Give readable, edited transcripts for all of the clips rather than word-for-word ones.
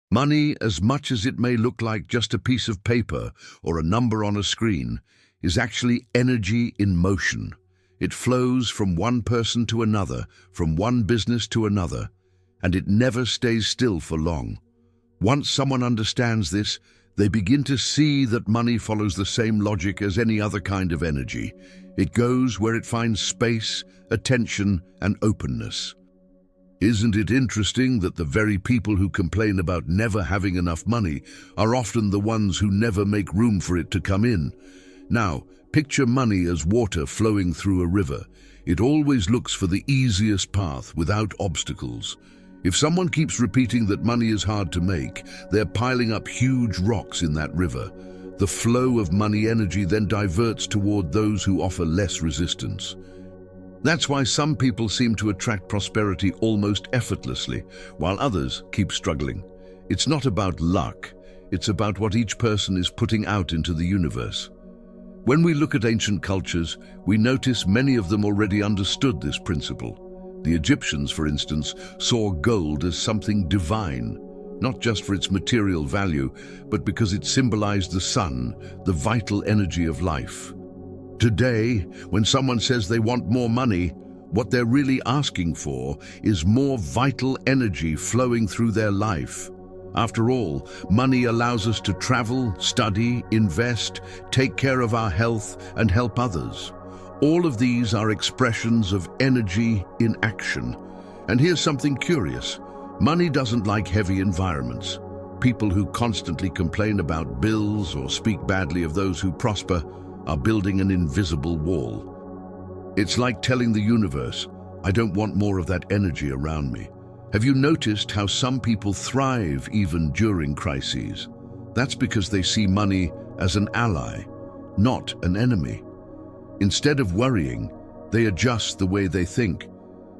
Money, as much as it may look like just a piece of paper or a number on a screen, is actually energy in motion. It flows from one person to another, from one business to another, and it never stays still for long. Once someone understands this, they begin to see that money follows the same logic as any other kind of energy. It goes where it finds space, attention, and openness. Isn't it interesting that the very people who complain about never having enough money are often the ones who never make room for it to come in? Now, picture money as water flowing through a river. It always looks for the easiest path without obstacles. If someone keeps repeating that money is hard to make, they're piling up huge rocks in that river. The flow of money energy then diverts toward those who offer less resistance. That's why some people seem to attract prosperity almost effortlessly, while others keep struggling. It's not about luck, it's about what each person is putting out into the universe. When we look at ancient cultures, we notice many of them already understood this principle. The Egyptians, for instance, saw gold as something divine, not just for its material value, but because it symbolized the sun, the vital energy of life. Today, when someone says they want more money, what they're really asking for is more vital energy flowing through their life. After all, money allows us to travel, study, invest, take care of our health, and help others. All of these are expressions of energy in action. And here's something curious. Money doesn't like heavy environments. People who constantly complain about bills or speak badly of those who prosper are building an invisible wall. It's like telling the universe, I don't want more of that energy around me. Have you noticed how some people thrive even during crises? That's because they see money as an ally, not an enemy. Instead of worrying, they adjust the way they think.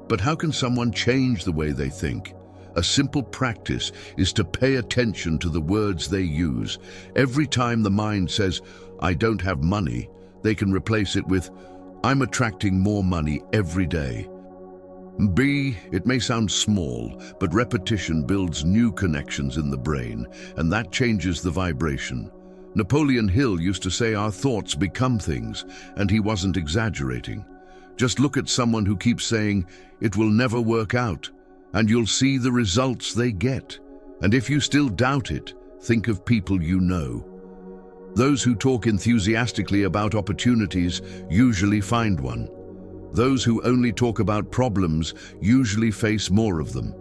But how can someone change the way they think? A simple practice is to pay attention to the words they use. Every time the mind says, I don't have money, they can replace it with, I'm attracting more money every day. It may sound small, but repetition builds new connections in the brain, and that changes the vibration. Napoleon Hill used to say our thoughts become things, and he wasn't exaggerating. Just look at someone who keeps saying, it will never work out, and you'll see the results they get. And if you still doubt it, think of people you know. Those who talk enthusiastically about opportunities usually find one. Those who only talk about problems usually face more of them.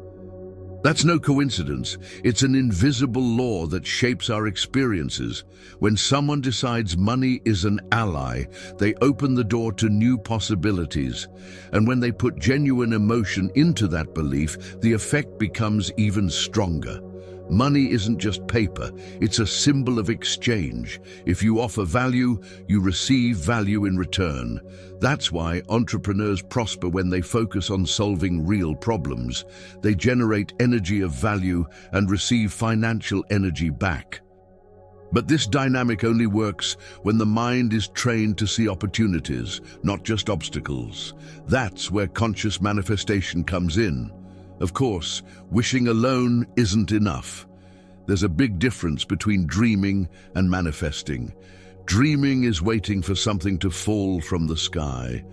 That's no coincidence. It's an invisible law that shapes our experiences. When someone decides money is an ally, they open the door to new possibilities. And when they put genuine emotion into that belief, the effect becomes even stronger. Money isn't just paper, it's a symbol of exchange. If you offer value, you receive value in return. That's why entrepreneurs prosper when they focus on solving real problems. They generate energy of value and receive financial energy back. But this dynamic only works when the mind is trained to see opportunities, not just obstacles. That's where conscious manifestation comes in. Of course, wishing alone isn't enough. There's a big difference between dreaming and manifesting. Dreaming is waiting for something to fall from the sky.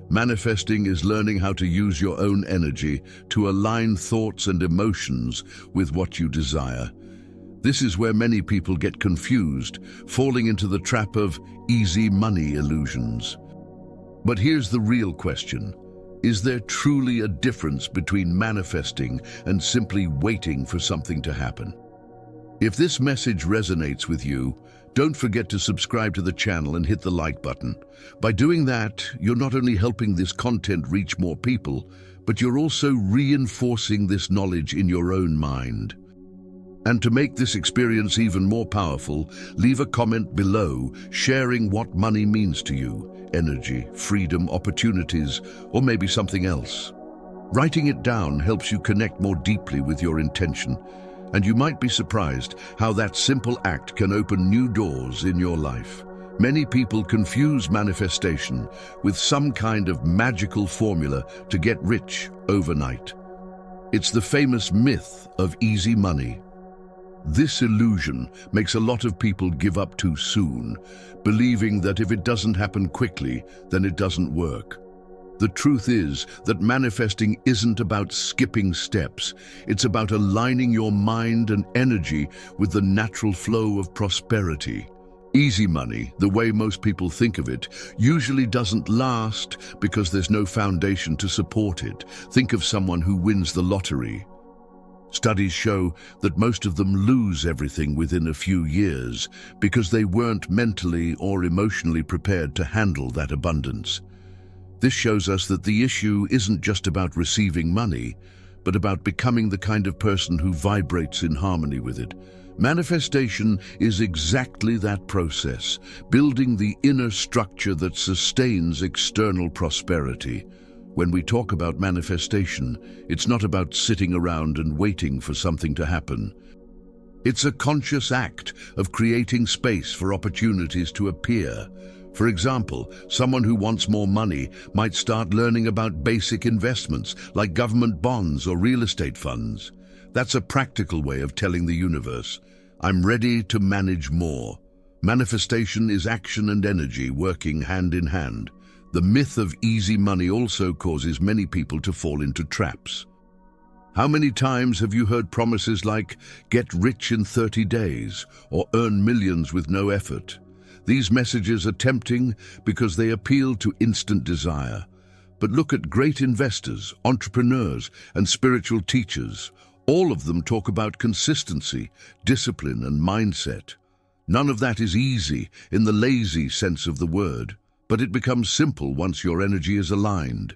Manifesting is learning how to use your own energy to align thoughts and emotions with what you desire. This is where many people get confused, falling into the trap of easy money illusions. But here's the real question. Is there truly a difference between manifesting and simply waiting for something to happen? If this message resonates with you, don't forget to subscribe to the channel and hit the like button. By doing that, you're not only helping this content reach more people, but you're also reinforcing this knowledge in your own mind. And to make this experience even more powerful, leave a comment below sharing what money means to you. Energy, freedom, opportunities, or maybe something else. Writing it down helps you connect more deeply with your intention, and you might be surprised how that simple act can open new doors in your life. Many people confuse manifestation with some kind of magical formula to get rich overnight. It's the famous myth of easy money. This illusion makes a lot of people give up too soon, believing that if it doesn't happen quickly, then it doesn't work. The truth is that manifesting isn't about skipping steps. It's about aligning your mind and energy with the natural flow of prosperity. Easy money, the way most people think of it, usually doesn't last because there's no foundation to support it. Think of someone who wins the lottery. Studies show that most of them lose everything within a few years because they weren't mentally or emotionally prepared to handle that abundance. This shows us that the issue isn't just about receiving money, but about becoming the kind of person who vibrates in harmony with it. Manifestation is exactly that process, building the inner structure that sustains external prosperity. When we talk about manifestation, it's not about sitting around and waiting for something to happen. It's a conscious act of creating space for opportunities to appear. For example, someone who wants more money might start learning about basic investments like government bonds or real estate funds. That's a practical way of telling the universe, I'm ready to manage more. Manifestation is action and energy working hand in hand. The myth of easy money also causes many people to fall into traps. How many times have you heard promises like, get rich in 30 days, or earn millions with no effort? These messages are tempting because they appeal to instant desire. But look at great investors, entrepreneurs, and spiritual teachers. All of them talk about consistency, discipline, and mindset. None of that is easy in the lazy sense of the word, but it becomes simple once your energy is aligned.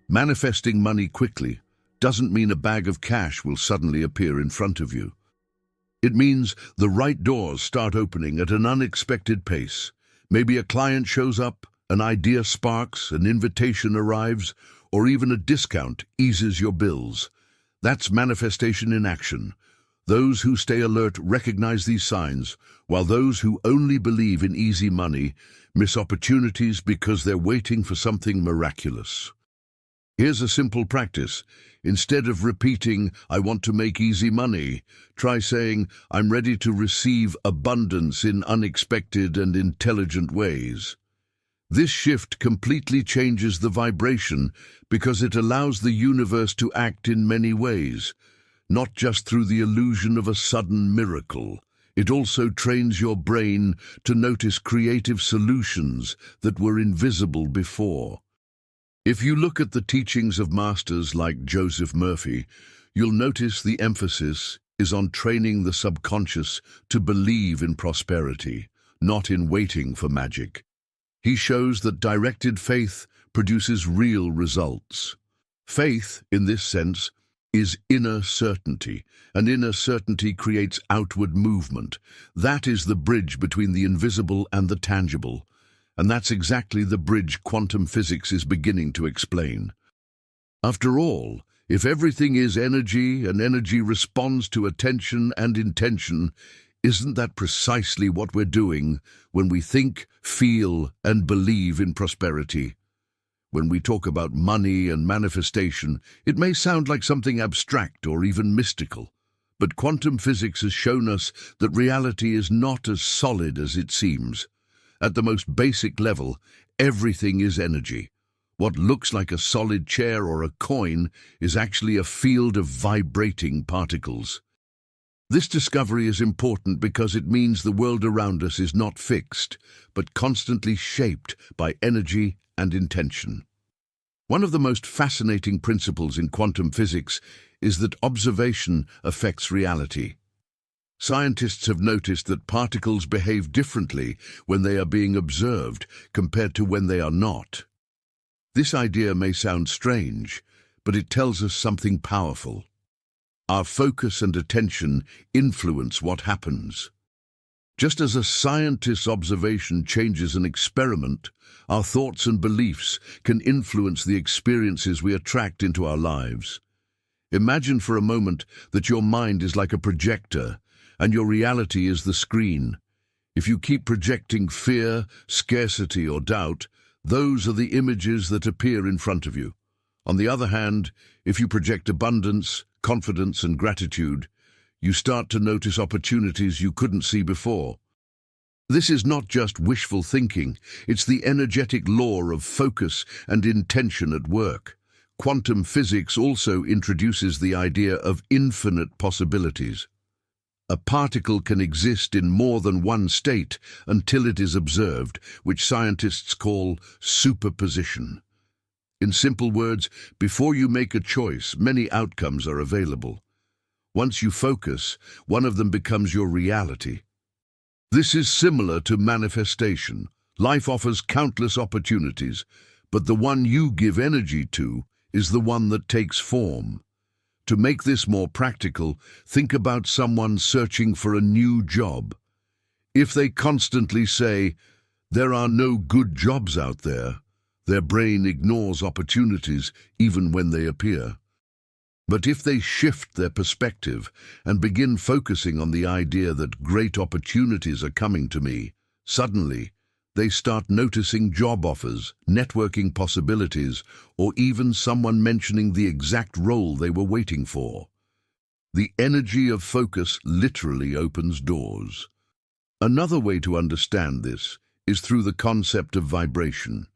Manifesting money quickly doesn't mean a bag of cash will suddenly appear in front of you. It means the right doors start opening at an unexpected pace. Maybe a client shows up, an idea sparks, an invitation arrives, or even a discount eases your bills. That's manifestation in action. Those who stay alert recognize these signs, while those who only believe in easy money miss opportunities because they're waiting for something miraculous. Here's a simple practice. Instead of repeating, I want to make easy money, try saying, I'm ready to receive abundance in unexpected and intelligent ways. This shift completely changes the vibration because it allows the universe to act in many ways, not just through the illusion of a sudden miracle. It also trains your brain to notice creative solutions that were invisible before. If you look at the teachings of masters like Joseph Murphy, you'll notice the emphasis is on training the subconscious to believe in prosperity, not in waiting for magic. He shows that directed faith produces real results. Faith, in this sense, is inner certainty, and inner certainty creates outward movement. That is the bridge between the invisible and the tangible. And that's exactly the bridge quantum physics is beginning to explain. After all, if everything is energy and energy responds to attention and intention, isn't that precisely what we're doing when we think, feel, and believe in prosperity? When we talk about money and manifestation, it may sound like something abstract or even mystical. But quantum physics has shown us that reality is not as solid as it seems. At the most basic level, everything is energy. What looks like a solid chair or a coin is actually a field of vibrating particles. This discovery is important because it means the world around us is not fixed, but constantly shaped by energy and intention. One of the most fascinating principles in quantum physics is that observation affects reality. Scientists have noticed that particles behave differently when they are being observed compared to when they are not. This idea may sound strange, but it tells us something powerful. Our focus and attention influence what happens. Just as a scientist's observation changes an experiment, our thoughts and beliefs can influence the experiences we attract into our lives. Imagine for a moment that your mind is like a projector, and your reality is the screen. If you keep projecting fear, scarcity, or doubt, those are the images that appear in front of you. On the other hand, if you project abundance, confidence, and gratitude, You start to notice opportunities you couldn't see before. This is not just wishful thinking, it's the energetic law of focus and intention at work. Quantum physics also introduces the idea of infinite possibilities. A particle can exist in more than one state until it is observed, which scientists call superposition. In simple words, before you make a choice, many outcomes are available. Once you focus, one of them becomes your reality. This is similar to manifestation. Life offers countless opportunities, but the one you give energy to is the one that takes form. To make this more practical, think about someone searching for a new job. If they constantly say, "There are no good jobs out there," their brain ignores opportunities even when they appear. But if they shift their perspective and begin focusing on the idea that great opportunities are coming to me, suddenly they start noticing job offers, networking possibilities, or even someone mentioning the exact role they were waiting for. The energy of focus literally opens doors. Another way to understand this is through the concept of vibration.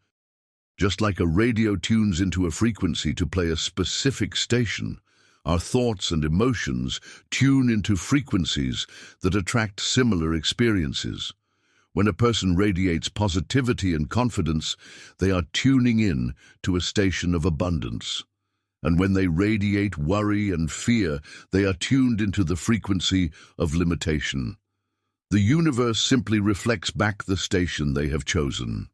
Just like a radio tunes into a frequency to play a specific station, our thoughts and emotions tune into frequencies that attract similar experiences. When a person radiates positivity and confidence, they are tuning in to a station of abundance. And when they radiate worry and fear, they are tuned into the frequency of limitation. The universe simply reflects back the station they have chosen.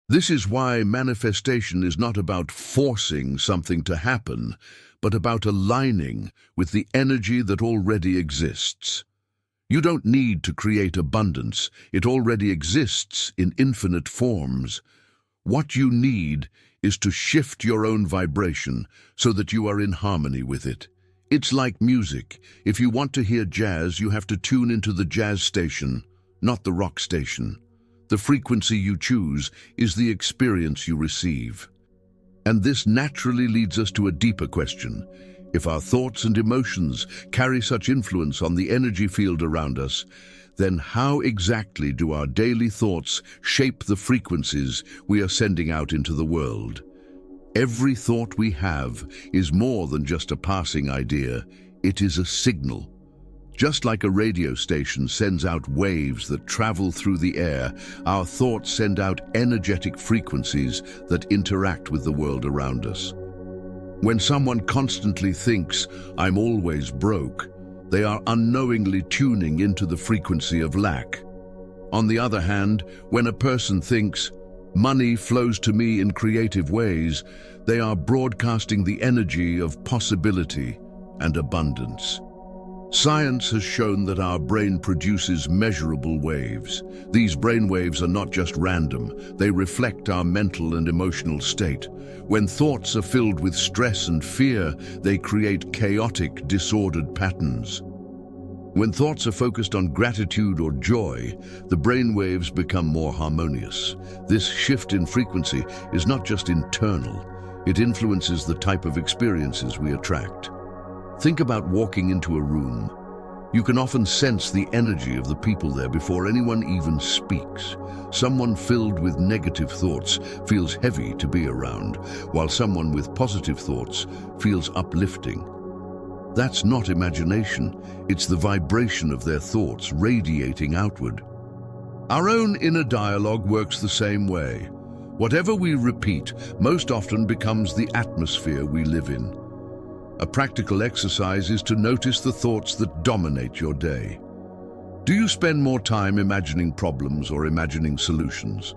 This is why manifestation is not about forcing something to happen, but about aligning with the energy that already exists. You don't need to create abundance. It already exists in infinite forms. What you need is to shift your own vibration so that you are in harmony with it. It's like music. If you want to hear jazz, you have to tune into the jazz station, not the rock station. The frequency you choose is the experience you receive. And this naturally leads us to a deeper question. If our thoughts and emotions carry such influence on the energy field around us, then how exactly do our daily thoughts shape the frequencies we are sending out into the world? Every thought we have is more than just a passing idea. It is a signal. Just like a radio station sends out waves that travel through the air, our thoughts send out energetic frequencies that interact with the world around us. When someone constantly thinks, "I'm always broke," they are unknowingly tuning into the frequency of lack. On the other hand, when a person thinks, "Money flows to me in creative ways," they are broadcasting the energy of possibility and abundance. Science has shown that our brain produces measurable waves. These brain waves are not just random, they reflect our mental and emotional state. When thoughts are filled with stress and fear, they create chaotic, disordered patterns. When thoughts are focused on gratitude or joy, the brain waves become more harmonious. This shift in frequency is not just internal, it influences the type of experiences we attract. Think about walking into a room. You can often sense the energy of the people there before anyone even speaks. Someone filled with negative thoughts feels heavy to be around, while someone with positive thoughts feels uplifting. That's not imagination, it's the vibration of their thoughts radiating outward. Our own inner dialogue works the same way. Whatever we repeat most often becomes the atmosphere we live in. A practical exercise is to notice the thoughts that dominate your day. Do you spend more time imagining problems or imagining solutions?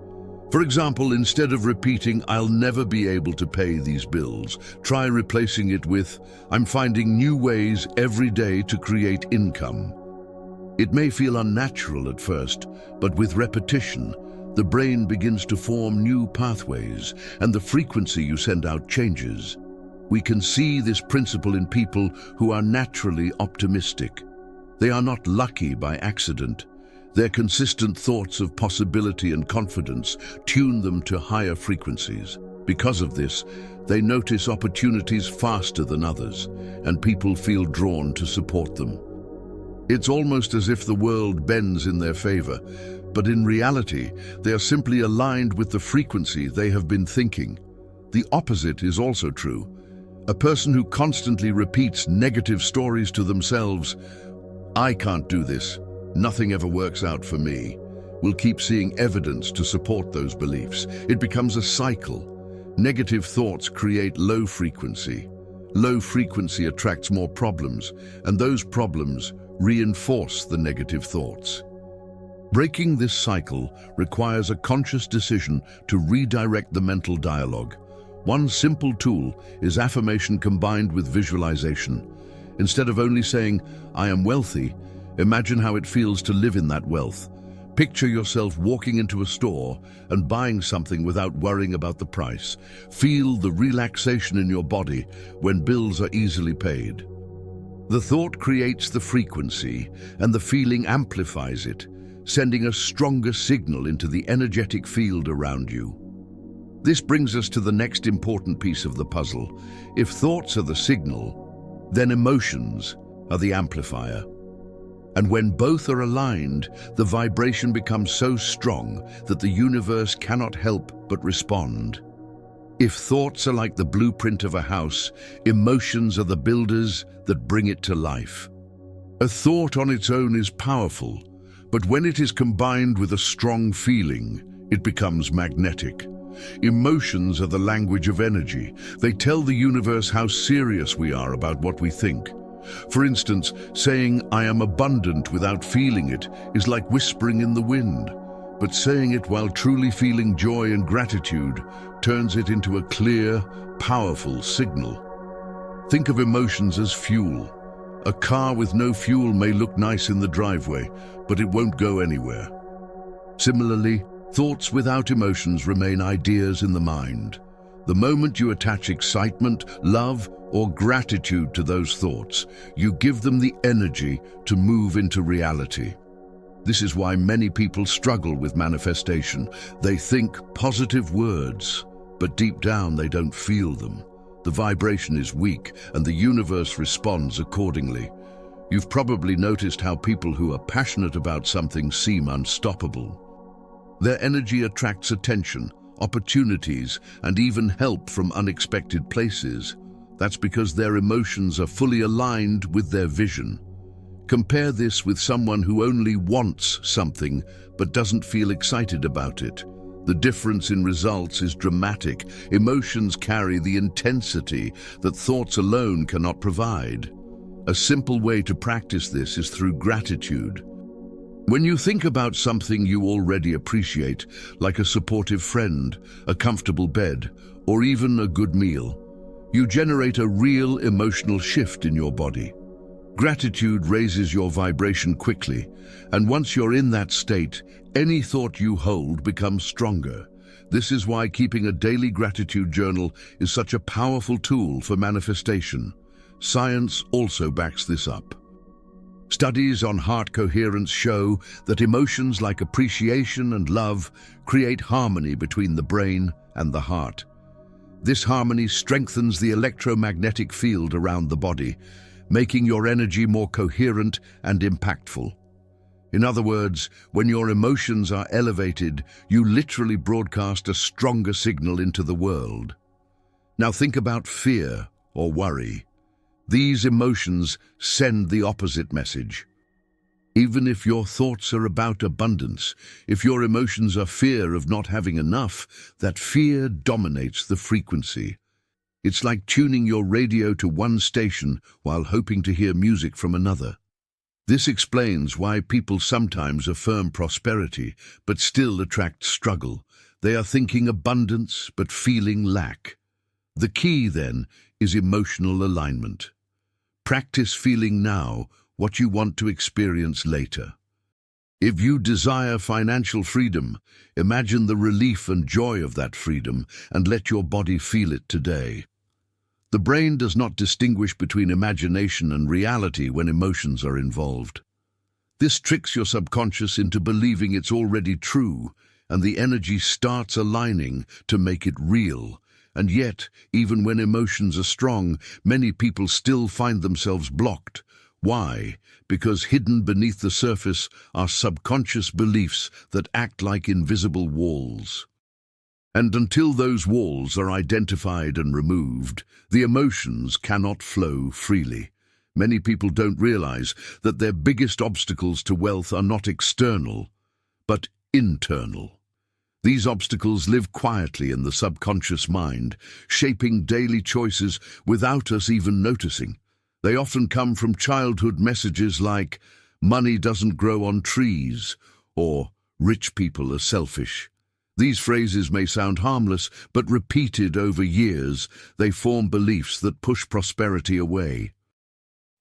For example, instead of repeating, "I'll never be able to pay these bills," try replacing it with, "I'm finding new ways every day to create income." It may feel unnatural at first, but with repetition, the brain begins to form new pathways, and the frequency you send out changes. We can see this principle in people who are naturally optimistic. They are not lucky by accident. Their consistent thoughts of possibility and confidence tune them to higher frequencies. Because of this, they notice opportunities faster than others, and people feel drawn to support them. It's almost as if the world bends in their favor, but in reality, they are simply aligned with the frequency they have been thinking. The opposite is also true. A person who constantly repeats negative stories to themselves, "I can't do this, nothing ever works out for me," will keep seeing evidence to support those beliefs. It becomes a cycle. Negative thoughts create low frequency. Low frequency attracts more problems, and those problems reinforce the negative thoughts. Breaking this cycle requires a conscious decision to redirect the mental dialogue. One simple tool is affirmation combined with visualization. Instead of only saying, "I am wealthy," imagine how it feels to live in that wealth. Picture yourself walking into a store and buying something without worrying about the price. Feel the relaxation in your body when bills are easily paid. The thought creates the frequency, and the feeling amplifies it, sending a stronger signal into the energetic field around you. This brings us to the next important piece of the puzzle. If thoughts are the signal, then emotions are the amplifier. And when both are aligned, the vibration becomes so strong that the universe cannot help but respond. If thoughts are like the blueprint of a house, emotions are the builders that bring it to life. A thought on its own is powerful, but when it is combined with a strong feeling, it becomes magnetic. Emotions are the language of energy. They tell the universe how serious we are about what we think. For instance, saying "I am abundant" without feeling it is like whispering in the wind. But saying it while truly feeling joy and gratitude turns it into a clear, powerful signal. Think of emotions as fuel. A car with no fuel may look nice in the driveway, but it won't go anywhere. Similarly, thoughts without emotions remain ideas in the mind. The moment you attach excitement, love, or gratitude to those thoughts, you give them the energy to move into reality. This is why many people struggle with manifestation. They think positive words, but deep down they don't feel them. The vibration is weak, and the universe responds accordingly. You've probably noticed how people who are passionate about something seem unstoppable. Their energy attracts attention, opportunities, and even help from unexpected places. That's because their emotions are fully aligned with their vision. Compare this with someone who only wants something but doesn't feel excited about it. The difference in results is dramatic. Emotions carry the intensity that thoughts alone cannot provide. A simple way to practice this is through gratitude. When you think about something you already appreciate, like a supportive friend, a comfortable bed, or even a good meal, you generate a real emotional shift in your body. Gratitude raises your vibration quickly, and once you're in that state, any thought you hold becomes stronger. This is why keeping a daily gratitude journal is such a powerful tool for manifestation. Science also backs this up. Studies on heart coherence show that emotions like appreciation and love create harmony between the brain and the heart. This harmony strengthens the electromagnetic field around the body, making your energy more coherent and impactful. In other words, when your emotions are elevated, you literally broadcast a stronger signal into the world. Now think about fear or worry. These emotions send the opposite message. Even if your thoughts are about abundance, if your emotions are fear of not having enough, that fear dominates the frequency. It's like tuning your radio to one station while hoping to hear music from another. This explains why people sometimes affirm prosperity but still attract struggle. They are thinking abundance but feeling lack. The key, then, is emotional alignment. Practice feeling now what you want to experience later. If you desire financial freedom, imagine the relief and joy of that freedom and let your body feel it today. The brain does not distinguish between imagination and reality when emotions are involved. This tricks your subconscious into believing it's already true, and the energy starts aligning to make it real. And yet, even when emotions are strong, many people still find themselves blocked. Why? Because hidden beneath the surface are subconscious beliefs that act like invisible walls. And until those walls are identified and removed, the emotions cannot flow freely. Many people don't realize that their biggest obstacles to wealth are not external, but internal. These obstacles live quietly in the subconscious mind, shaping daily choices without us even noticing. They often come from childhood messages like, "Money doesn't grow on trees," or "Rich people are selfish." These phrases may sound harmless, but repeated over years, they form beliefs that push prosperity away.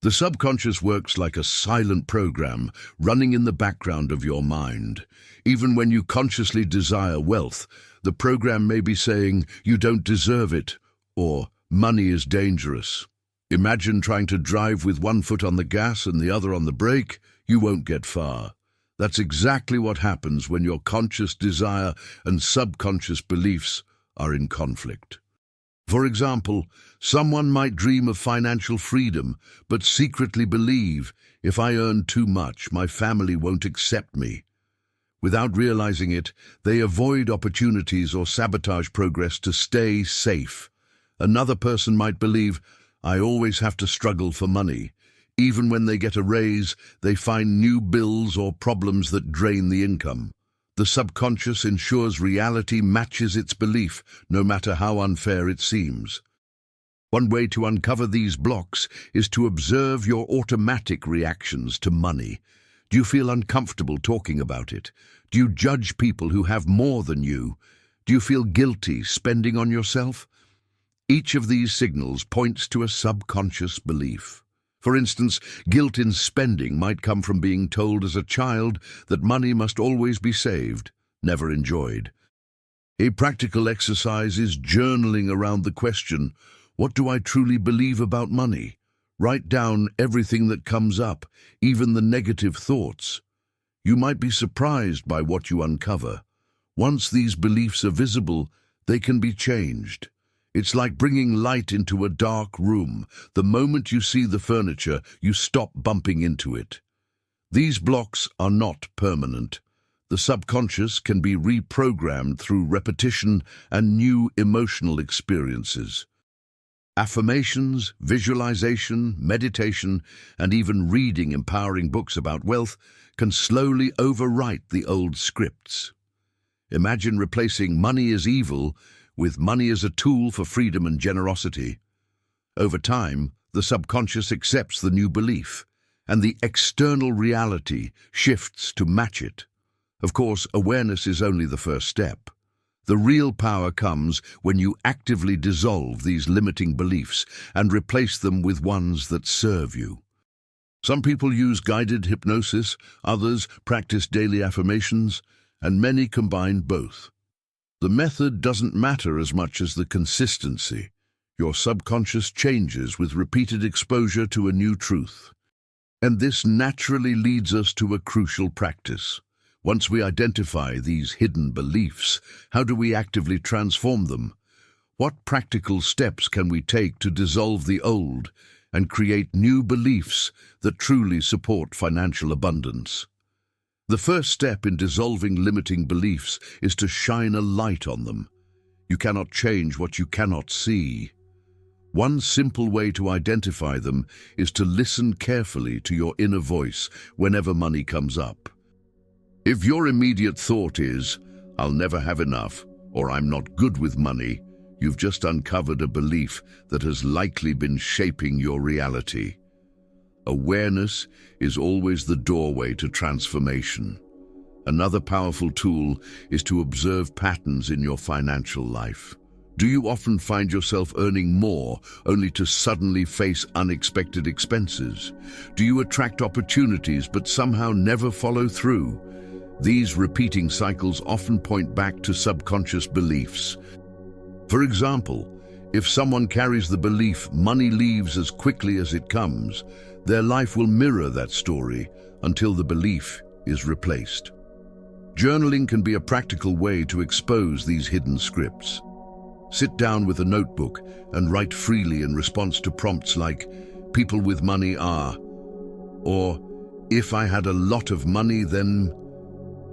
The subconscious works like a silent program running in the background of your mind. Even when you consciously desire wealth, the program may be saying, "You don't deserve it," or "Money is dangerous." Imagine trying to drive with one foot on the gas and the other on the brake. You won't get far. That's exactly what happens when your conscious desire and subconscious beliefs are in conflict. For example, someone might dream of financial freedom, but secretly believe, "If I earn too much, my family won't accept me." Without realizing it, they avoid opportunities or sabotage progress to stay safe. Another person might believe, "I always have to struggle for money." Even when they get a raise, they find new bills or problems that drain the income. The subconscious ensures reality matches its belief, no matter how unfair it seems. One way to uncover these blocks is to observe your automatic reactions to money. Do you feel uncomfortable talking about it? Do you judge people who have more than you? Do you feel guilty spending on yourself? Each of these signals points to a subconscious belief. For instance, guilt in spending might come from being told as a child that money must always be saved, never enjoyed. A practical exercise is journaling around the question, "What do I truly believe about money?" Write down everything that comes up, even the negative thoughts. You might be surprised by what you uncover. Once these beliefs are visible, they can be changed. It's like bringing light into a dark room. The moment you see the furniture, you stop bumping into it. These blocks are not permanent. The subconscious can be reprogrammed through repetition and new emotional experiences. Affirmations, visualization, meditation, and even reading empowering books about wealth can slowly overwrite the old scripts. Imagine replacing "money is evil" with "money is a tool for freedom and generosity." Over time, the subconscious accepts the new belief, and the external reality shifts to match it. Of course, awareness is only the first step. The real power comes when you actively dissolve these limiting beliefs and replace them with ones that serve you. Some people use guided hypnosis, others practice daily affirmations, and many combine both. The method doesn't matter as much as the consistency. Your subconscious changes with repeated exposure to a new truth. And this naturally leads us to a crucial practice. Once we identify these hidden beliefs, how do we actively transform them? What practical steps can we take to dissolve the old and create new beliefs that truly support financial abundance? The first step in dissolving limiting beliefs is to shine a light on them. You cannot change what you cannot see. One simple way to identify them is to listen carefully to your inner voice whenever money comes up. If your immediate thought is, "I'll never have enough," or "I'm not good with money," you've just uncovered a belief that has likely been shaping your reality. Awareness is always the doorway to transformation. Another powerful tool is to observe patterns in your financial life. Do you often find yourself earning more only to suddenly face unexpected expenses? Do you attract opportunities but somehow never follow through? These repeating cycles often point back to subconscious beliefs. For example, if someone carries the belief money leaves as quickly as it comes, their life will mirror that story until the belief is replaced. Journaling can be a practical way to expose these hidden scripts. Sit down with a notebook and write freely in response to prompts like, "People with money are," Or, if I had a lot of money, then...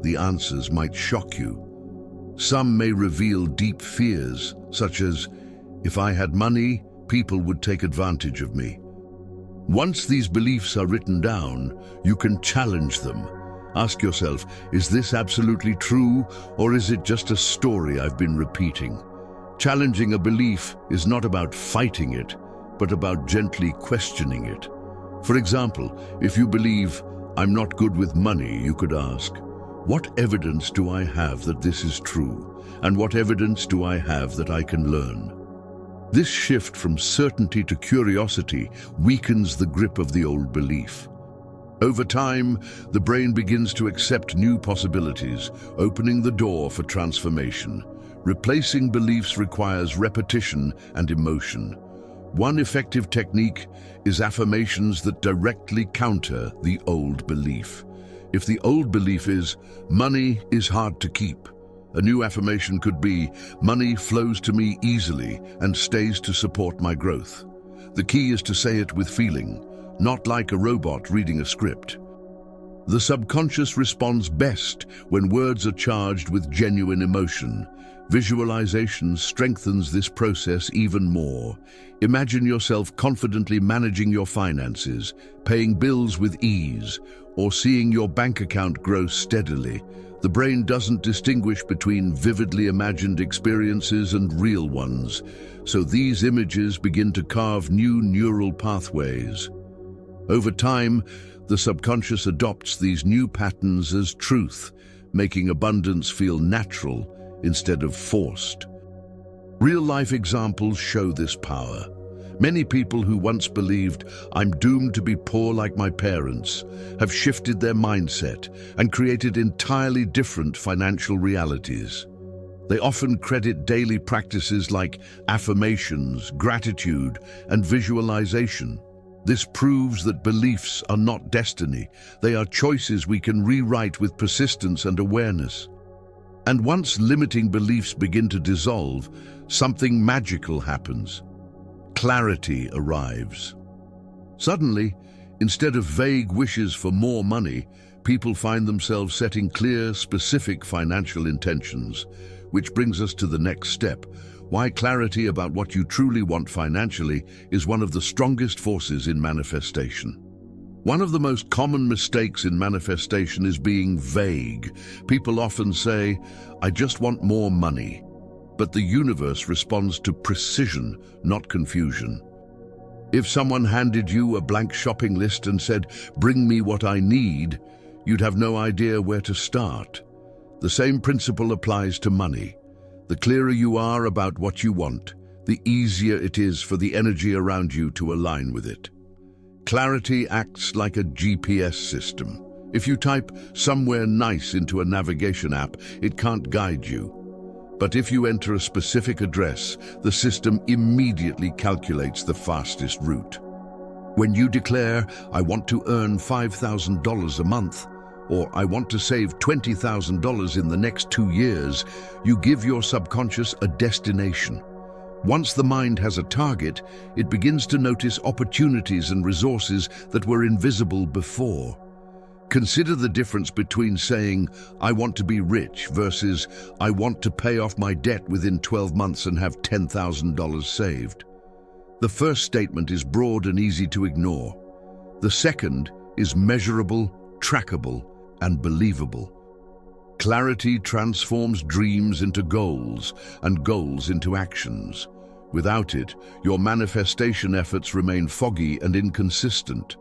The answers might shock you. Some may reveal deep fears, such as, if I had money, people would take advantage of me. Once these beliefs are written down, you can challenge them. Ask yourself, is this absolutely true, or is it just a story I've been repeating? Challenging a belief is not about fighting it, but about gently questioning it. For example, if you believe, I'm not good with money, you could ask, what evidence do I have that this is true? And what evidence do I have that I can learn? This shift from certainty to curiosity weakens the grip of the old belief. Over time, the brain begins to accept new possibilities, opening the door for transformation. Replacing beliefs requires repetition and emotion. One effective technique is affirmations that directly counter the old belief. If the old belief is, money is hard to keep, a new affirmation could be, money flows to me easily and stays to support my growth. The key is to say it with feeling, not like a robot reading a script. The subconscious responds best when words are charged with genuine emotion. Visualization strengthens this process even more. Imagine yourself confidently managing your finances, paying bills with ease, or seeing your bank account grow steadily. The brain doesn't distinguish between vividly imagined experiences and real ones, so these images begin to carve new neural pathways. Over time, the subconscious adopts these new patterns as truth, making abundance feel natural instead of forced. Real-life examples show this power. Many people who once believed, I'm doomed to be poor like my parents, have shifted their mindset and created entirely different financial realities. They often credit daily practices like affirmations, gratitude, and visualization. This proves that beliefs are not destiny. They are choices we can rewrite with persistence and awareness. And once limiting beliefs begin to dissolve, something magical happens. Clarity arrives. Suddenly, instead of vague wishes for more money, people find themselves setting clear, specific financial intentions, which brings us to the next step: why clarity about what you truly want financially is one of the strongest forces in manifestation. One of the most common mistakes in manifestation is being vague. People often say, I just want more money. But the universe responds to precision, not confusion. If someone handed you a blank shopping list and said, bring me what I need, you'd have no idea where to start. The same principle applies to money. The clearer you are about what you want, the easier it is for the energy around you to align with it. Clarity acts like a GPS system. If you type somewhere nice into a navigation app, it can't guide you. But if you enter a specific address, the system immediately calculates the fastest route. When you declare, I want to earn $5,000 a month, or I want to save $20,000 in the next 2 years, you give your subconscious a destination. Once the mind has a target, it begins to notice opportunities and resources that were invisible before. Consider the difference between saying, I want to be rich versus I want to pay off my debt within 12 months and have $10,000 saved. The first statement is broad and easy to ignore. The second is measurable, trackable, and believable. Clarity transforms dreams into goals and goals into actions. Without it, your manifestation efforts remain foggy and inconsistent.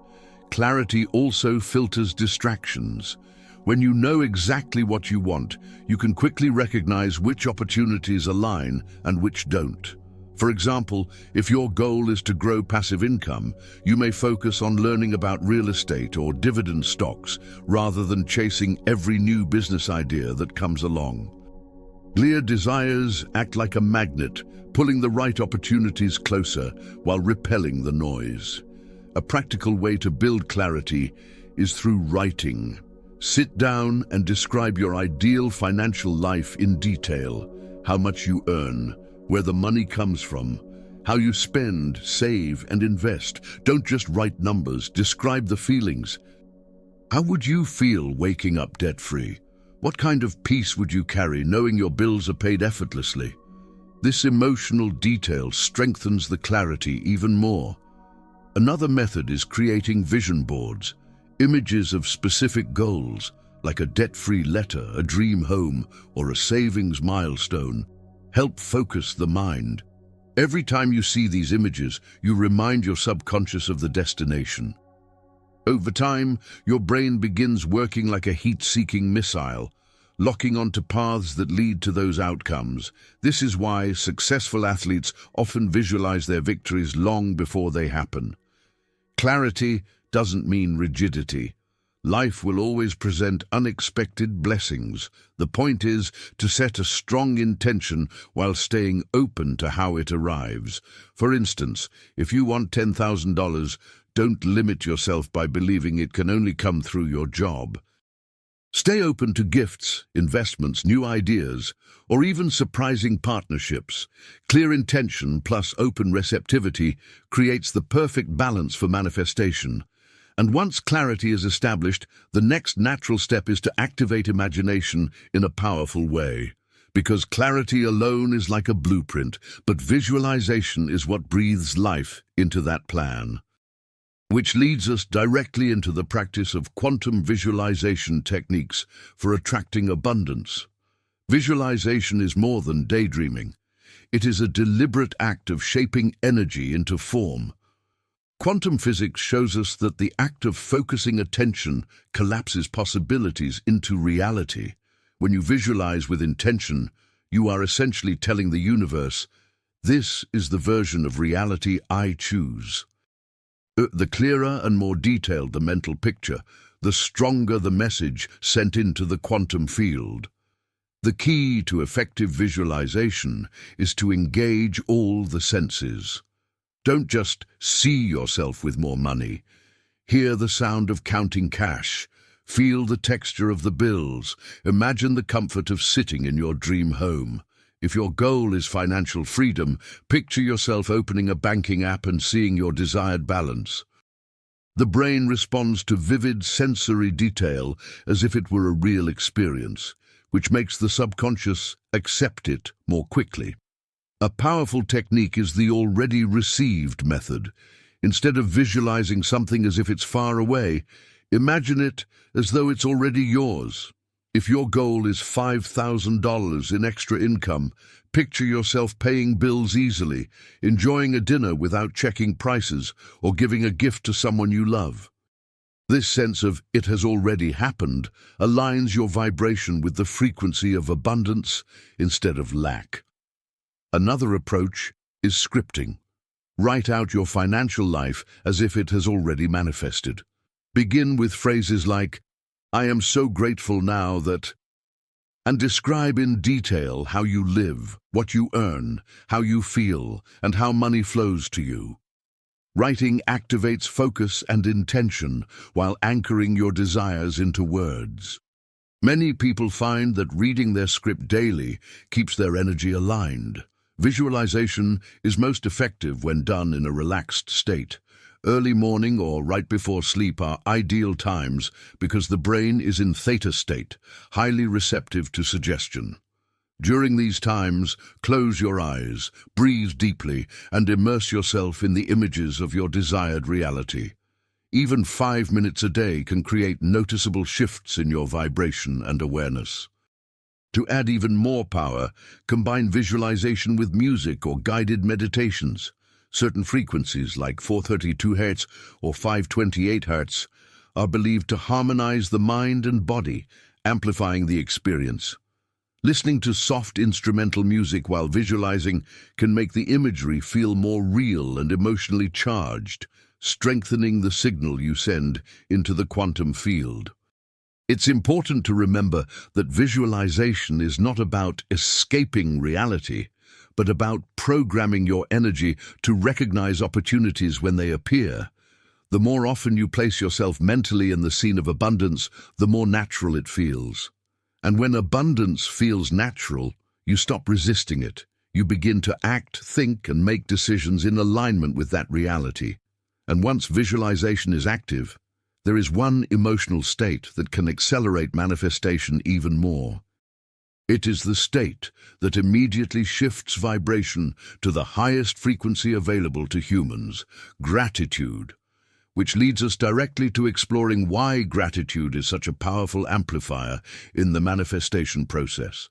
Clarity also filters distractions. When you know exactly what you want, you can quickly recognize which opportunities align and which don't. For example, if your goal is to grow passive income, you may focus on learning about real estate or dividend stocks rather than chasing every new business idea that comes along. Clear desires act like a magnet, pulling the right opportunities closer while repelling the noise. A practical way to build clarity is through writing. Sit down and describe your ideal financial life in detail: how much you earn, where the money comes from, How you spend, save, and invest. Don't just write numbers, describe the feelings. How would you feel waking up debt-free? What kind of peace would you carry knowing your bills are paid effortlessly? This emotional detail strengthens the clarity even more. Another method is creating vision boards, images of specific goals, like a debt-free letter, a dream home, or a savings milestone, help focus the mind. Every time you see these images, you remind your subconscious of the destination. Over time, your brain begins working like a heat-seeking missile, locking onto paths that lead to those outcomes. This is why successful athletes often visualize their victories long before they happen. Clarity doesn't mean rigidity. Life will always present unexpected blessings. The point is to set a strong intention while staying open to how it arrives. For instance, if you want $10,000, don't limit yourself by believing it can only come through your job. Stay open to gifts, investments, new ideas, or even surprising partnerships. Clear intention plus open receptivity creates the perfect balance for manifestation. And once clarity is established, the next natural step is to activate imagination in a powerful way. Because clarity alone is like a blueprint, but visualization is what breathes life into that plan. Which leads us directly into the practice of quantum visualization techniques for attracting abundance. Visualization is more than daydreaming. It is a deliberate act of shaping energy into form. Quantum physics shows us that the act of focusing attention collapses possibilities into reality. When you visualize with intention, you are essentially telling the universe, "This is the version of reality I choose." The clearer and more detailed the mental picture, the stronger the message sent into the quantum field. The key to effective visualization is to engage all the senses. Don't just see yourself with more money. Hear the sound of counting cash. Feel the texture of the bills. Imagine the comfort of sitting in your dream home. If your goal is financial freedom, picture yourself opening a banking app and seeing your desired balance. The brain responds to vivid sensory detail as if it were a real experience, which makes the subconscious accept it more quickly. A powerful technique is the already received method. Instead of visualizing something as if it's far away, imagine it as though it's already yours. If your goal is $5,000 in extra income, picture yourself paying bills easily, enjoying a dinner without checking prices, or giving a gift to someone you love. This sense of "it has already happened" aligns your vibration with the frequency of abundance instead of lack. Another approach is scripting. Write out your financial life as if it has already manifested. Begin with phrases like, "I am so grateful now that," and describe in detail how you live, what you earn, how you feel, and how money flows to you. Writing activates focus and intention while anchoring your desires into words. Many people find that reading their script daily keeps their energy aligned. Visualization is most effective when done in a relaxed state. Early morning or right before sleep are ideal times because the brain is in theta state, highly receptive to suggestion. During these times, close your eyes, breathe deeply, and immerse yourself in the images of your desired reality. Even 5 minutes a day can create noticeable shifts in your vibration and awareness. To add even more power, combine visualization with music or guided meditations. Certain frequencies, like 432 Hz or 528 Hz, are believed to harmonize the mind and body, amplifying the experience. Listening to soft instrumental music while visualizing can make the imagery feel more real and emotionally charged, strengthening the signal you send into the quantum field. It's important to remember that visualization is not about escaping reality, but about programming your energy to recognize opportunities when they appear. The more often you place yourself mentally in the scene of abundance, the more natural it feels. And when abundance feels natural, you stop resisting it. You begin to act, think, and make decisions in alignment with that reality. And once visualization is active, there is one emotional state that can accelerate manifestation even more. It is the state that immediately shifts vibration to the highest frequency available to humans, gratitude, which leads us directly to exploring why gratitude is such a powerful amplifier in the manifestation process.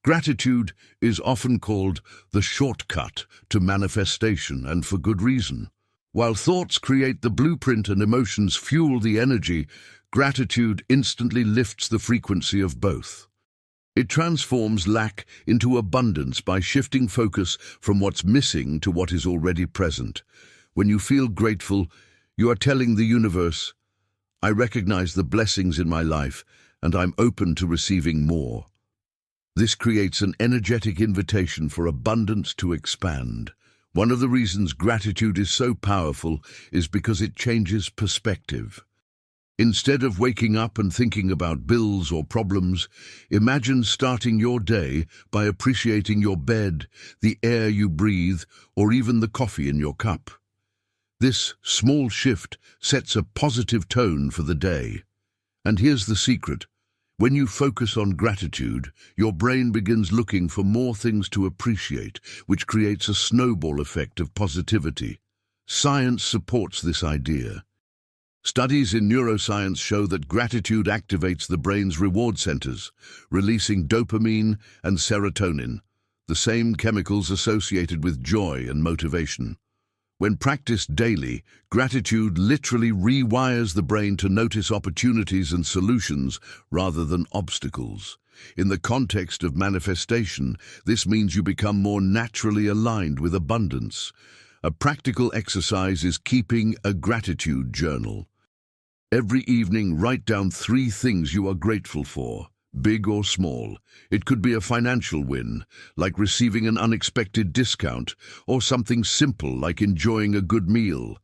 Gratitude is often called the shortcut to manifestation, and for good reason. While thoughts create the blueprint and emotions fuel the energy, gratitude instantly lifts the frequency of both. It transforms lack into abundance by shifting focus from what's missing to what is already present. When you feel grateful, you are telling the universe, "I recognize the blessings in my life, and I'm open to receiving more." This creates an energetic invitation for abundance to expand. One of the reasons gratitude is so powerful is because it changes perspective. Instead of waking up and thinking about bills or problems, imagine starting your day by appreciating your bed, the air you breathe, or even the coffee in your cup. This small shift sets a positive tone for the day. And here's the secret. When you focus on gratitude, your brain begins looking for more things to appreciate, which creates a snowball effect of positivity. Science supports this idea. Studies in neuroscience show that gratitude activates the brain's reward centers, releasing dopamine and serotonin, the same chemicals associated with joy and motivation. When practiced daily, gratitude literally rewires the brain to notice opportunities and solutions rather than obstacles. In the context of manifestation, this means you become more naturally aligned with abundance. A practical exercise is keeping a gratitude journal. Every evening, write down 3 things you are grateful for, big or small. It could be a financial win, like receiving an unexpected discount, or something simple like enjoying a good meal.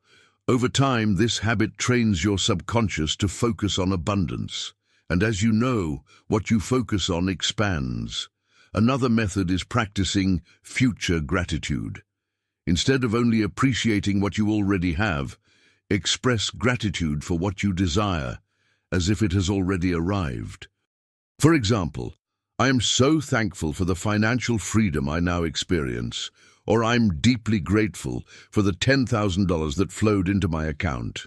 Over time, this habit trains your subconscious to focus on abundance. And as you know, what you focus on expands. Another method is practicing future gratitude. Instead of only appreciating what you already have, express gratitude for what you desire, as if it has already arrived. For example, "I am so thankful for the financial freedom I now experience," or "I'm deeply grateful for the $10,000 that flowed into my account."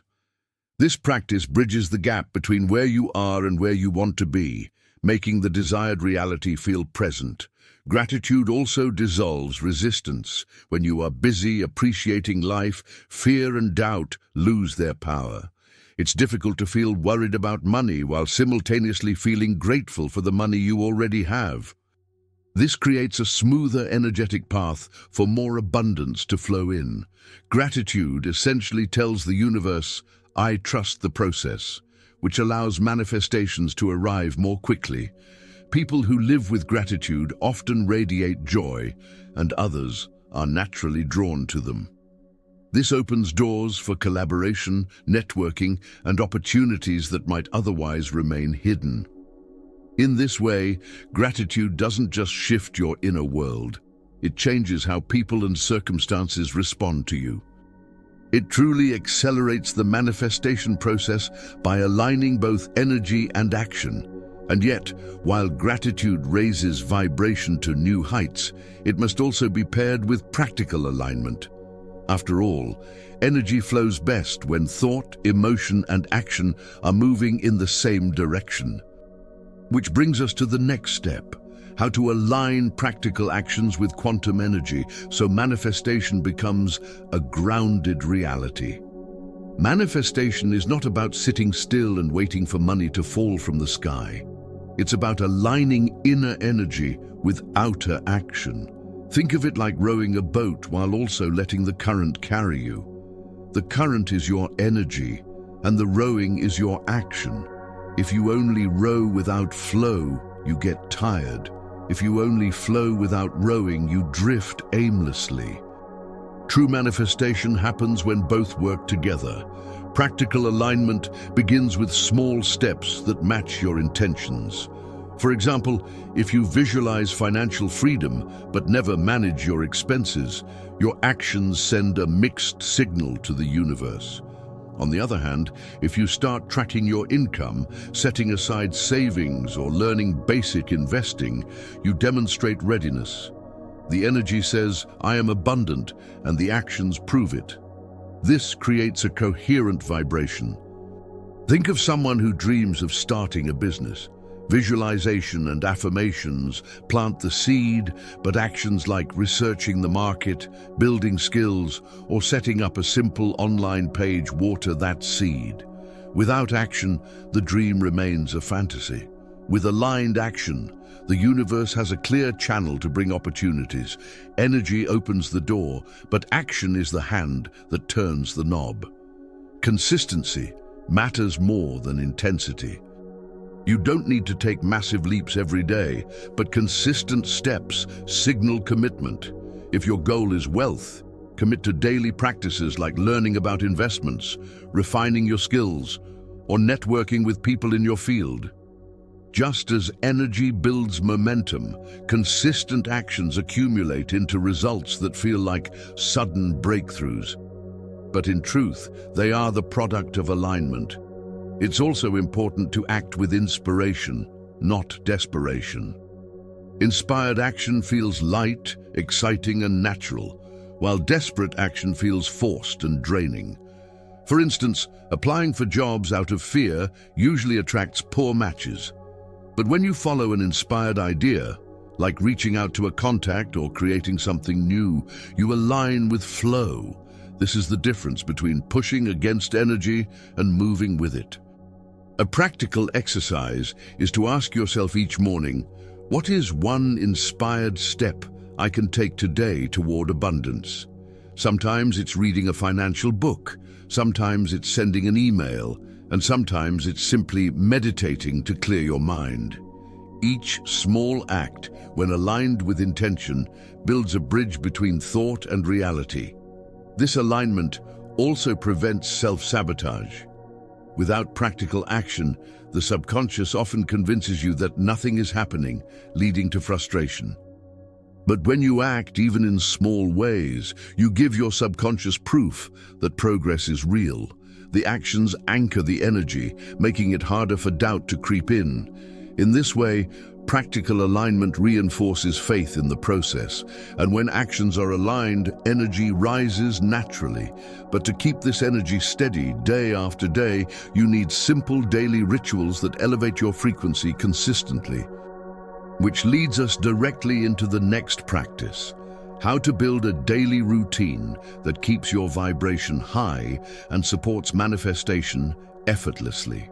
This practice bridges the gap between where you are and where you want to be, making the desired reality feel present. Gratitude also dissolves resistance. When you are busy appreciating life, fear and doubt lose their power. It's difficult to feel worried about money while simultaneously feeling grateful for the money you already have. This creates a smoother energetic path for more abundance to flow in. Gratitude essentially tells the universe, "I trust the process," which allows manifestations to arrive more quickly. People who live with gratitude often radiate joy, and others are naturally drawn to them. This opens doors for collaboration, networking, and opportunities that might otherwise remain hidden. In this way, gratitude doesn't just shift your inner world, it changes how people and circumstances respond to you. It truly accelerates the manifestation process by aligning both energy and action. And yet, while gratitude raises vibration to new heights, it must also be paired with practical alignment. After all, energy flows best when thought, emotion, and action are moving in the same direction. Which brings us to the next step, how to align practical actions with quantum energy so manifestation becomes a grounded reality. Manifestation is not about sitting still and waiting for money to fall from the sky. It's about aligning inner energy with outer action. Think of it like rowing a boat while also letting the current carry you. The current is your energy, and the rowing is your action. If you only row without flow, you get tired. If you only flow without rowing, you drift aimlessly. True manifestation happens when both work together. Practical alignment begins with small steps that match your intentions. For example, if you visualize financial freedom but never manage your expenses, your actions send a mixed signal to the universe. On the other hand, if you start tracking your income, setting aside savings or learning basic investing, you demonstrate readiness. The energy says, "I am abundant," and the actions prove it. This creates a coherent vibration. Think of someone who dreams of starting a business. Visualization and affirmations plant the seed, but actions like researching the market, building skills, or setting up a simple online page water that seed. Without action, the dream remains a fantasy. With aligned action, the universe has a clear channel to bring opportunities. Energy opens the door, but action is the hand that turns the knob. Consistency matters more than intensity. You don't need to take massive leaps every day, but consistent steps signal commitment. If your goal is wealth, commit to daily practices like learning about investments, refining your skills, or networking with people in your field. Just as energy builds momentum, consistent actions accumulate into results that feel like sudden breakthroughs. But in truth, they are the product of alignment. It's also important to act with inspiration, not desperation. Inspired action feels light, exciting, and natural, while desperate action feels forced and draining. For instance, applying for jobs out of fear usually attracts poor matches. But when you follow an inspired idea, like reaching out to a contact or creating something new, you align with flow. This is the difference between pushing against energy and moving with it. A practical exercise is to ask yourself each morning, what is one inspired step I can take today toward abundance? Sometimes it's reading a financial book, sometimes it's sending an email, and sometimes it's simply meditating to clear your mind. Each small act, when aligned with intention, builds a bridge between thought and reality. This alignment also prevents self-sabotage. Without practical action, the subconscious often convinces you that nothing is happening, leading to frustration. But when you act, even in small ways, you give your subconscious proof that progress is real. The actions anchor the energy, making it harder for doubt to creep in. In this way, practical alignment reinforces faith in the process, and when actions are aligned, energy rises naturally. But to keep this energy steady day after day, you need simple daily rituals that elevate your frequency consistently. Which leads us directly into the next practice: how to build a daily routine that keeps your vibration high and supports manifestation effortlessly.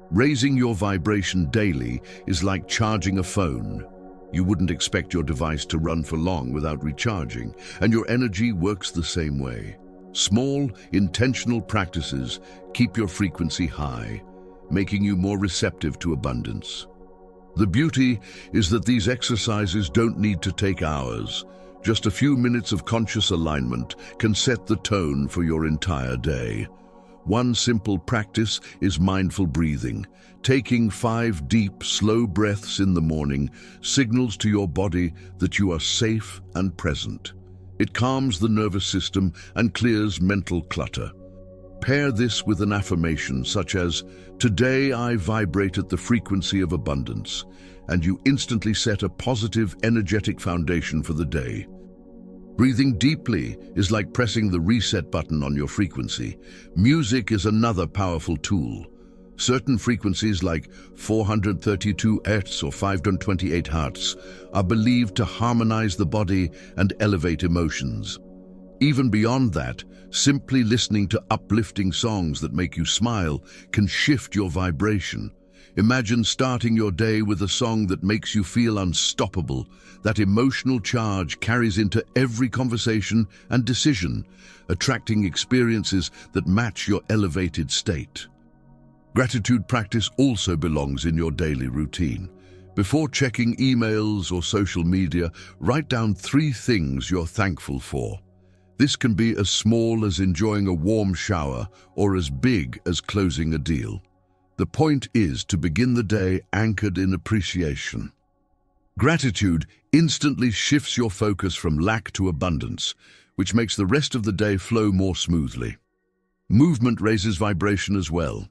Raising your vibration daily is like charging a phone. You wouldn't expect your device to run for long without recharging, and your energy works the same way. Small, intentional practices keep your frequency high, making you more receptive to abundance. The beauty is that these exercises don't need to take hours. Just a few minutes of conscious alignment can set the tone for your entire day. One simple practice is mindful breathing. Taking 5 deep, slow breaths in the morning signals to your body that you are safe and present. It calms the nervous system and clears mental clutter. Pair this with an affirmation such as, "Today I vibrate at the frequency of abundance," and you instantly set a positive, energetic foundation for the day. Breathing deeply is like pressing the reset button on your frequency. Music is another powerful tool. Certain frequencies like 432 Hz or 528 Hz are believed to harmonize the body and elevate emotions. Even beyond that, simply listening to uplifting songs that make you smile can shift your vibration. Imagine starting your day with a song that makes you feel unstoppable. That emotional charge carries into every conversation and decision, attracting experiences that match your elevated state. Gratitude practice also belongs in your daily routine. Before checking emails or social media, write down 3 things you're thankful for. This can be as small as enjoying a warm shower or as big as closing a deal. The point is to begin the day anchored in appreciation. Gratitude instantly shifts your focus from lack to abundance, which makes the rest of the day flow more smoothly. Movement raises vibration as well.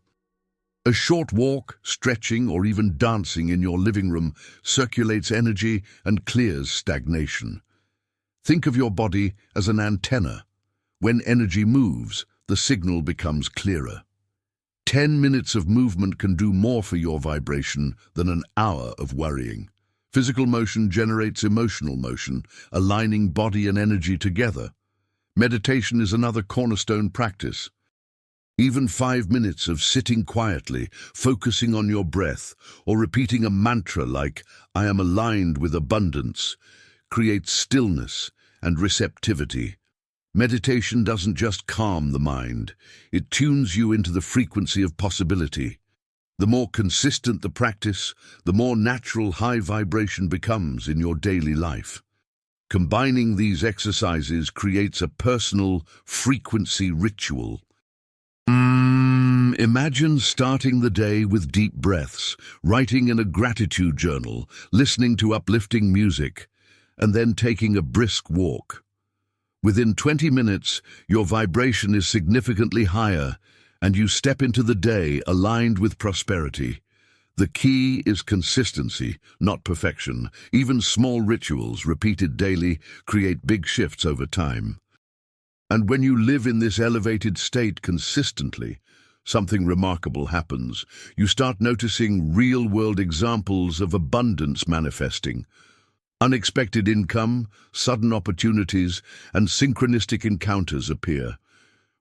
A short walk, stretching, or even dancing in your living room circulates energy and clears stagnation. Think of your body as an antenna. When energy moves, the signal becomes clearer. 10 minutes of movement can do more for your vibration than an hour of worrying. Physical motion generates emotional motion, aligning body and energy together. Meditation is another cornerstone practice. Even 5 minutes of sitting quietly, focusing on your breath, or repeating a mantra like, "I am aligned with abundance," creates stillness and receptivity. Meditation doesn't just calm the mind, it tunes you into the frequency of possibility. The more consistent the practice, the more natural high vibration becomes in your daily life. Combining these exercises creates a personal frequency ritual. Imagine starting the day with deep breaths, writing in a gratitude journal, listening to uplifting music, and then taking a brisk walk. Within 20 minutes, your vibration is significantly higher, and you step into the day aligned with prosperity. The key is consistency, not perfection. Even small rituals repeated daily create big shifts over time. And when you live in this elevated state consistently, something remarkable happens. You start noticing real-world examples of abundance manifesting. Unexpected income, sudden opportunities, and synchronistic encounters appear.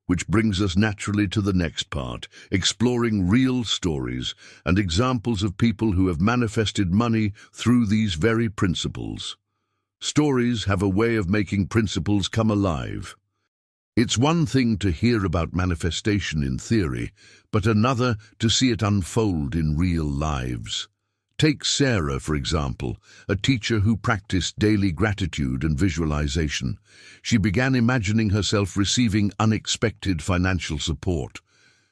Which brings us naturally to the next part, exploring real stories and examples of people who have manifested money through these very principles. Stories have a way of making principles come alive. It's one thing to hear about manifestation in theory, but another to see it unfold in real lives. Take Sarah, for example, a teacher who practiced daily gratitude and visualization. She began imagining herself receiving unexpected financial support.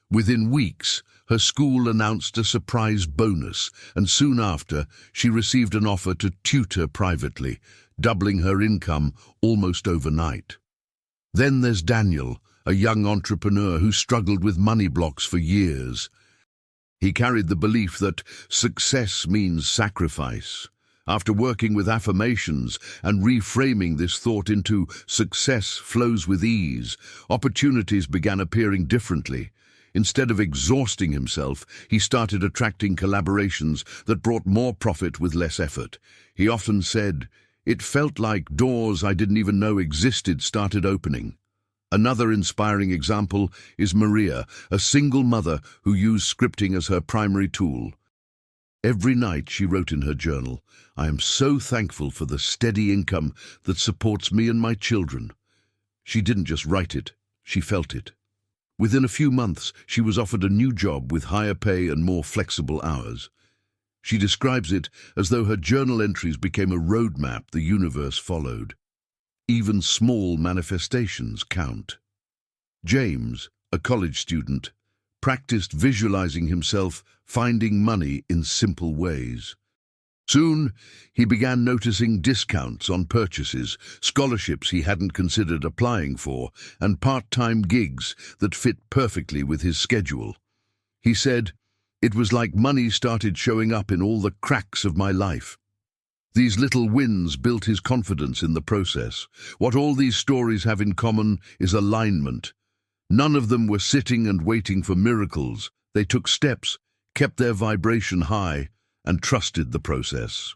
Within weeks, her school announced a surprise bonus, and soon after, she received an offer to tutor privately, doubling her income almost overnight. Then there's Daniel, a young entrepreneur who struggled with money blocks for years. He carried the belief that success means sacrifice. After working with affirmations and reframing this thought into success flows with ease, opportunities began appearing differently. Instead of exhausting himself, he started attracting collaborations that brought more profit with less effort. He often said, "It felt like doors I didn't even know existed started opening." Another inspiring example is Maria, a single mother who used scripting as her primary tool. Every night she wrote in her journal, "I am so thankful for the steady income that supports me and my children." She didn't just write it, she felt it. Within a few months, she was offered a new job with higher pay and more flexible hours. She describes it as though her journal entries became a roadmap the universe followed. Even small manifestations count. James, a college student, practiced visualizing himself finding money in simple ways. Soon, he began noticing discounts on purchases, scholarships he hadn't considered applying for, and part-time gigs that fit perfectly with his schedule. He said, "It was like money started showing up in all the cracks of my life." These little wins built his confidence in the process. What all these stories have in common is alignment. None of them were sitting and waiting for miracles. They took steps, kept their vibration high, and trusted the process.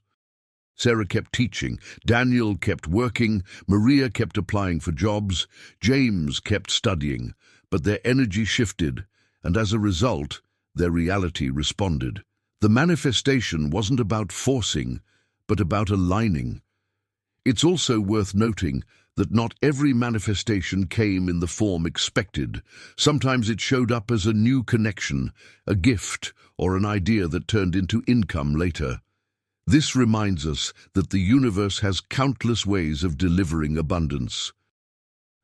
Sarah kept teaching, Daniel kept working, Maria kept applying for jobs, James kept studying, but their energy shifted, and as a result, their reality responded. The manifestation wasn't about forcing, but about aligning. It's also worth noting that not every manifestation came in the form expected. Sometimes it showed up as a new connection, a gift, or an idea that turned into income later. This reminds us that the universe has countless ways of delivering abundance.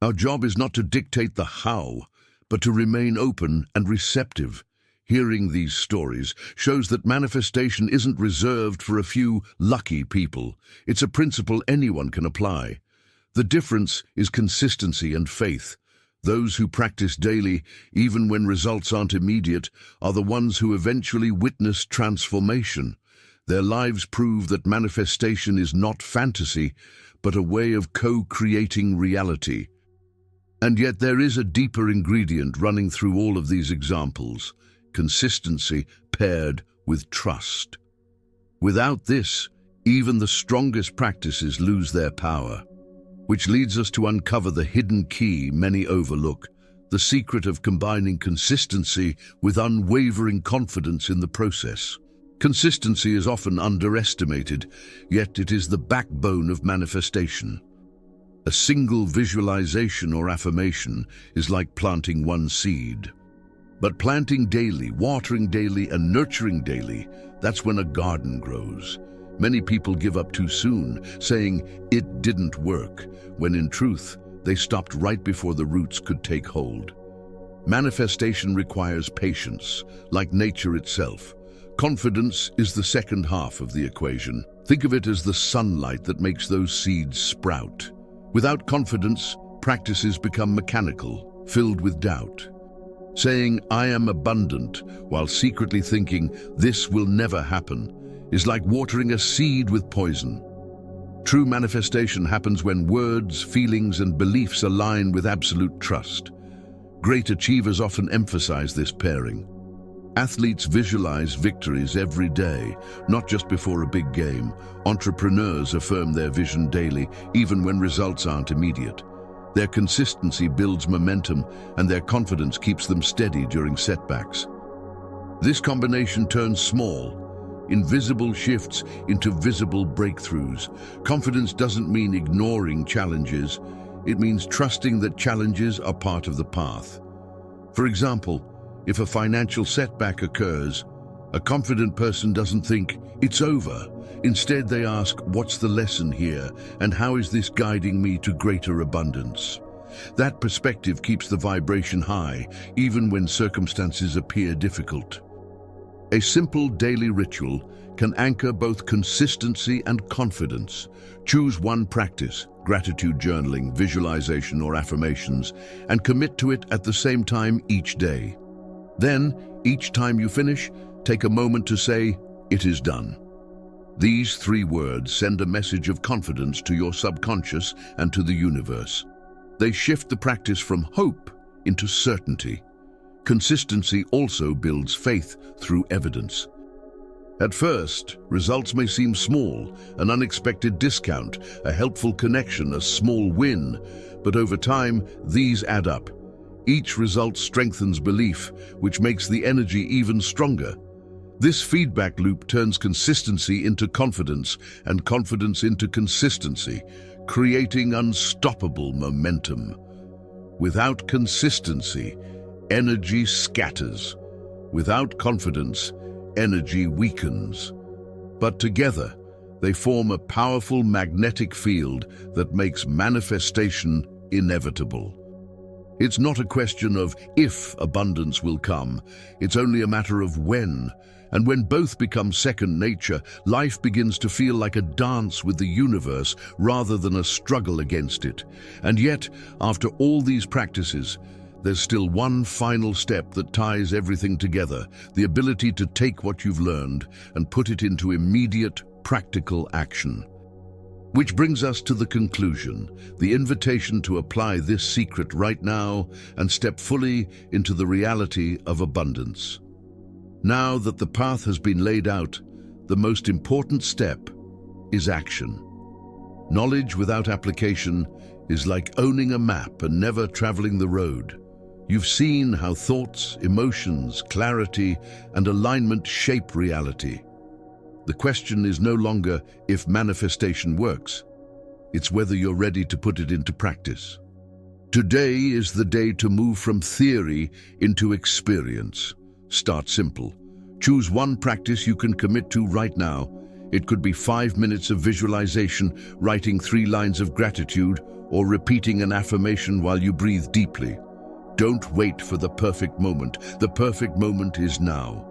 Our job is not to dictate the how, but to remain open and receptive. Hearing these stories shows that manifestation isn't reserved for a few lucky people. It's a principle anyone can apply. The difference is consistency and faith. Those who practice daily, even when results aren't immediate, are the ones who eventually witness transformation. Their lives prove that manifestation is not fantasy, but a way of co-creating reality. And yet there is a deeper ingredient running through all of these examples: consistency paired with trust. Without this, even the strongest practices lose their power. Which leads us to uncover the hidden key many overlook, the secret of combining consistency with unwavering confidence in the process. Consistency is often underestimated, yet it is the backbone of manifestation. A single visualization or affirmation is like planting one seed. But planting daily, watering daily, and nurturing daily, that's when a garden grows. Many people give up too soon, saying it didn't work, when in truth, they stopped right before the roots could take hold. Manifestation requires patience, like nature itself. Confidence is the second half of the equation. Think of it as the sunlight that makes those seeds sprout. Without confidence, practices become mechanical, filled with doubt. Saying, "I am abundant," while secretly thinking, "this will never happen," is like watering a seed with poison. True manifestation happens when words, feelings, and beliefs align with absolute trust. Great achievers often emphasize this pairing. Athletes visualize victories every day, not just before a big game. Entrepreneurs affirm their vision daily, even when results aren't immediate. Their consistency builds momentum, and their confidence keeps them steady during setbacks. This combination turns small, invisible shifts into visible breakthroughs. Confidence doesn't mean ignoring challenges. It means trusting that challenges are part of the path. For example, if a financial setback occurs, a confident person doesn't think, "It's over." Instead, they ask, "What's the lesson here, and how is this guiding me to greater abundance?" That perspective keeps the vibration high, even when circumstances appear difficult. A simple daily ritual can anchor both consistency and confidence. Choose one practice, gratitude journaling, visualization, or affirmations, and commit to it at the same time each day. Then, each time you finish, take a moment to say, "It is done." These 3 words send a message of confidence to your subconscious and to the universe. They shift the practice from hope into certainty. Consistency also builds faith through evidence. At first, results may seem small, an unexpected discount, a helpful connection, a small win, but over time, these add up. Each result strengthens belief, which makes the energy even stronger. This feedback loop turns consistency into confidence and confidence into consistency, creating unstoppable momentum. Without consistency, energy scatters. Without confidence, energy weakens. But together, they form a powerful magnetic field that makes manifestation inevitable. It's not a question of if abundance will come, it's only a matter of when. And when both become second nature, life begins to feel like a dance with the universe rather than a struggle against it. And yet, after all these practices, there's still one final step that ties everything together: the ability to take what you've learned and put it into immediate, practical action. Which brings us to the conclusion, the invitation to apply this secret right now and step fully into the reality of abundance. Now that the path has been laid out, the most important step is action. Knowledge without application is like owning a map and never traveling the road. You've seen how thoughts, emotions, clarity, and alignment shape reality. The question is no longer if manifestation works, it's whether you're ready to put it into practice. Today is the day to move from theory into experience. Start simple. Choose one practice you can commit to right now. It could be 5 minutes of visualization, writing 3 lines of gratitude, or repeating an affirmation while you breathe deeply. Don't wait for the perfect moment. The perfect moment is now.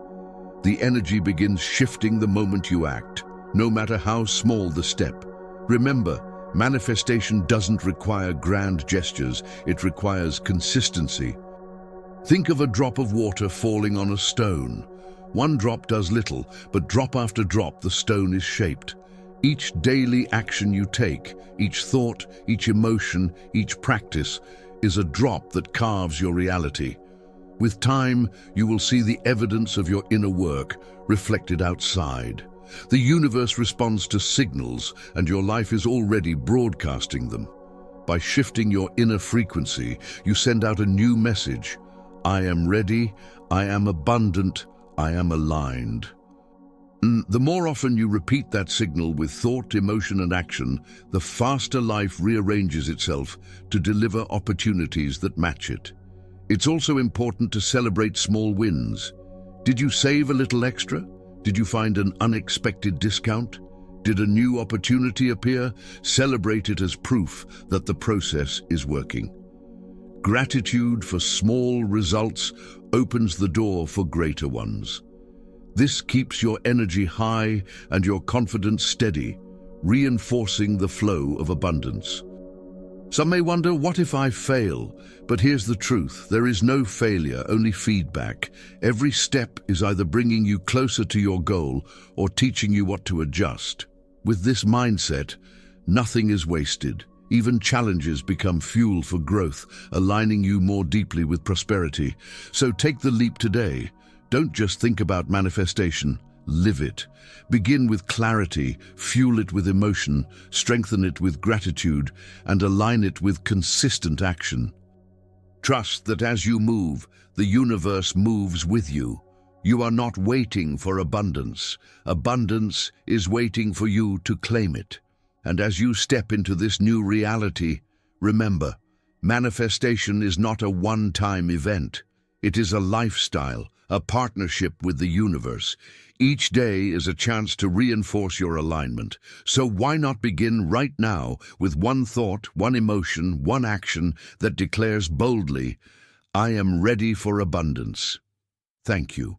The energy begins shifting the moment you act, no matter how small the step. Remember, manifestation doesn't require grand gestures, it requires consistency. Think of a drop of water falling on a stone. One drop does little, but drop after drop the stone is shaped. Each daily action you take, each thought, each emotion, each practice, is a drop that carves your reality. With time, you will see the evidence of your inner work reflected outside. The universe responds to signals, and your life is already broadcasting them. By shifting your inner frequency, you send out a new message. I am ready, I am abundant, I am aligned. The more often you repeat that signal with thought, emotion, and action, the faster life rearranges itself to deliver opportunities that match it. It's also important to celebrate small wins. Did you save a little extra? Did you find an unexpected discount? Did a new opportunity appear? Celebrate it as proof that the process is working. Gratitude for small results opens the door for greater ones. This keeps your energy high and your confidence steady, reinforcing the flow of abundance. Some may wonder, what if I fail? But here's the truth. There is no failure, only feedback. Every step is either bringing you closer to your goal or teaching you what to adjust. With this mindset, nothing is wasted. Even challenges become fuel for growth, aligning you more deeply with prosperity. So take the leap today. Don't just think about manifestation, live it. Begin with clarity, fuel it with emotion, strengthen it with gratitude, and align it with consistent action. Trust that as you move, the universe moves with you. You are not waiting for abundance. Abundance is waiting for you to claim it. And as you step into this new reality, remember, manifestation is not a one-time event. It is a lifestyle, a partnership with the universe. Each day is a chance to reinforce your alignment. So why not begin right now with one thought, one emotion, one action that declares boldly, I am ready for abundance. Thank you.